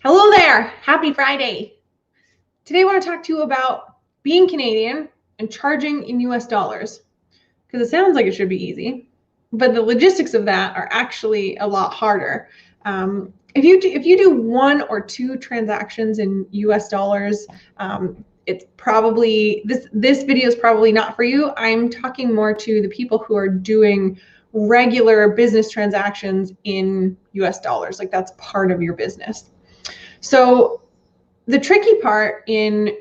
Hello there, happy Friday. Today I want to talk to you about being Canadian and charging in US dollars, because it sounds like it should be easy, but the logistics of that are actually a lot harder. If you do one or two transactions in US dollars, it's probably, this video is probably not for you. I'm talking more to the people who are doing regular business transactions in US dollars, like that's part of your business. So the tricky part in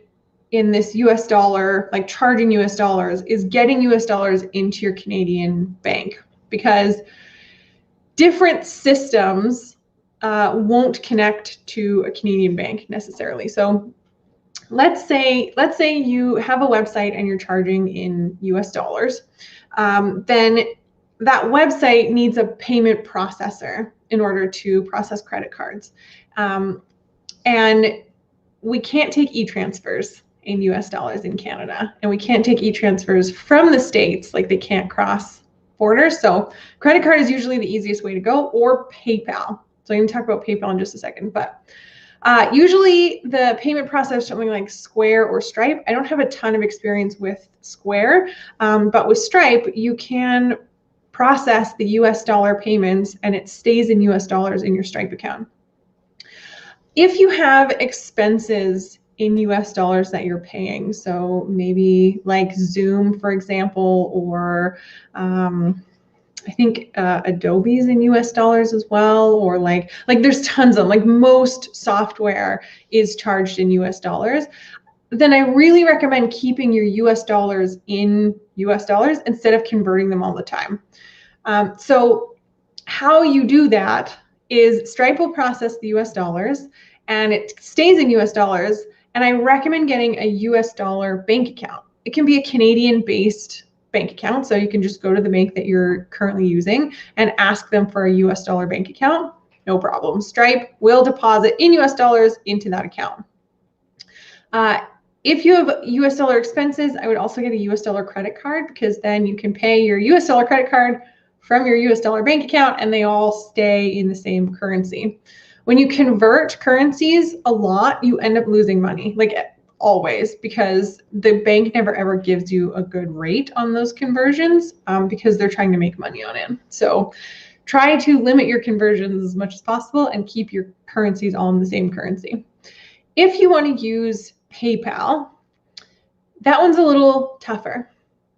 this US dollar, like charging US dollars, is getting US dollars into your Canadian bank, because different systems won't connect to a Canadian bank necessarily. So let's say you have a website and you're charging in US dollars. Then that website needs a payment processor in order to process credit cards. And we can't take e-transfers in US dollars in Canada, and we can't take e-transfers from the States, like they can't cross borders. So credit card is usually the easiest way to go, or PayPal. So I'm going to talk about PayPal in just a second, but usually the payment process, something like Square or Stripe. I don't have a ton of experience with Square, but with Stripe, you can process the US dollar payments and it stays in US dollars in your Stripe account. If you have expenses in US dollars that you're paying, so maybe like Zoom, for example, or I think Adobe's in US dollars as well, or like there's tons of, like most software is charged in US dollars, then I really recommend keeping your US dollars in US dollars instead of converting them all the time. So how you do that is Stripe will process the US dollars and it stays in US dollars, and I recommend getting a US dollar bank account. It can be a Canadian-based bank account, so you can just go to the bank that you're currently using and ask them for a US dollar bank account. No problem. Stripe will deposit in US dollars into that account. If you have US dollar expenses, I would also get a US dollar credit card, because then you can pay your US dollar credit card from your US dollar bank account and they all stay in the same currency. When you convert currencies a lot, you end up losing money, like always, because the bank never ever gives you a good rate on those conversions, because they're trying to make money on it. So try to limit your conversions as much as possible and keep your currencies all in the same currency. If you want to use PayPal, that one's a little tougher.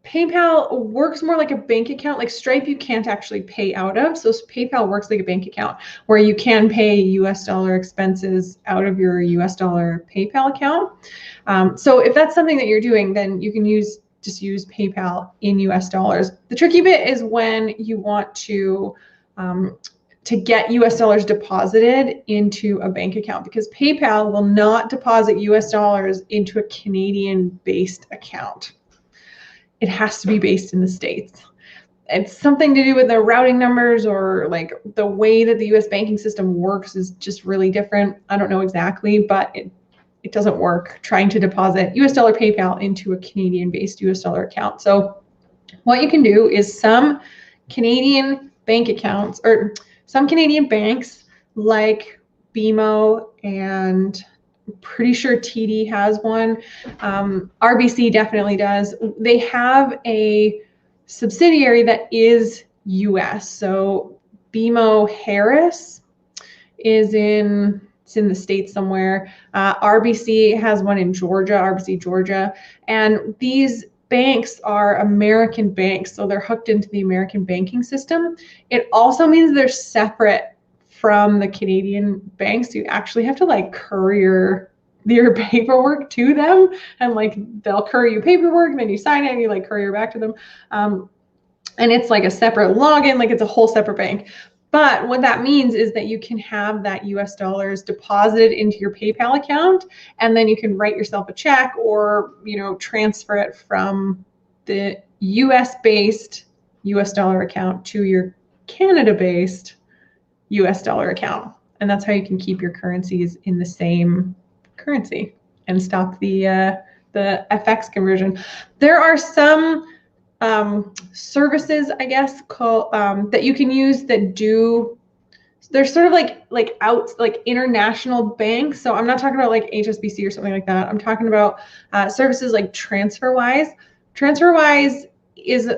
PayPal works more like a bank account. Like Stripe, you can't actually pay out of. So PayPal works like a bank account where you can pay US dollar expenses out of your US dollar PayPal account. So if that's something that you're doing, then you can just use PayPal in US dollars. The tricky bit is when you want to get US dollars deposited into a bank account, because PayPal will not deposit US dollars into a Canadian-based account. It has to be based in the States. It's something to do with the routing numbers, or like the way that the US banking system works is just really different. I don't know exactly, but it doesn't work trying to deposit US dollar PayPal into a Canadian-based US dollar account. So what you can do is some Canadian bank accounts, or some Canadian banks like BMO, and I'm pretty sure TD has one. RBC definitely does. They have a subsidiary that is US. So BMO Harris is in the States somewhere. RBC has one in Georgia, RBC Georgia. And these banks are American banks, so they're hooked into the American banking system. It also means they're separate from the Canadian banks. You actually have to like courier your paperwork to them, and like they'll courier you paperwork, and then you sign it and you like courier back to them. And it's like a separate login, like it's a whole separate bank. But what that means is that you can have that US dollars deposited into your PayPal account, and then you can write yourself a check, or transfer it from the US-based US dollar account to your Canada-based US dollar account. And that's how you can keep your currencies in the same currency and stop the FX conversion. There are some services, I guess, called that you can use that do they're sort of like international banks. So I'm not talking about like HSBC or something like that. I'm talking about services like Transferwise. Transferwise is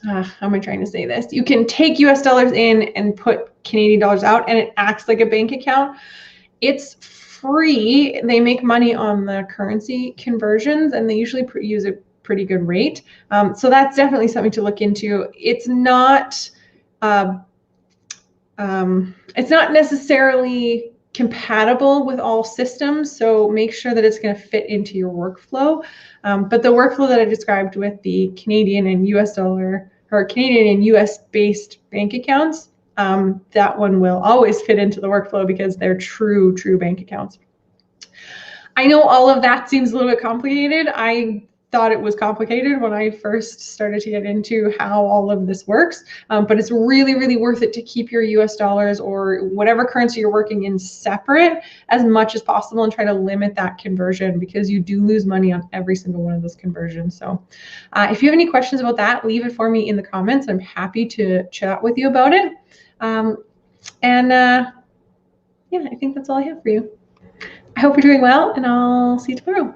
how am I trying to say this? You can take US dollars in and put Canadian dollars out, and it acts like a bank account. It's free. They make money on the currency conversions, and they usually use a pretty good rate. So that's definitely something to look into. It's not necessarily compatible with all systems, so make sure that it's going to fit into your workflow. But the workflow that I described with the Canadian and US dollar, or Canadian and US based bank accounts, that one will always fit into the workflow because they're true bank accounts. I know all of that seems a little bit complicated. I thought it was complicated when I first started to get into how all of this works, but it's really worth it to keep your US dollars or whatever currency you're working in separate as much as possible and try to limit that conversion, because you do lose money on every single one of those conversions. So if you have any questions about that, leave it for me in the comments. I'm happy to chat with you about it. Yeah, I think that's all I have for you. I hope you're doing well, and I'll see you tomorrow.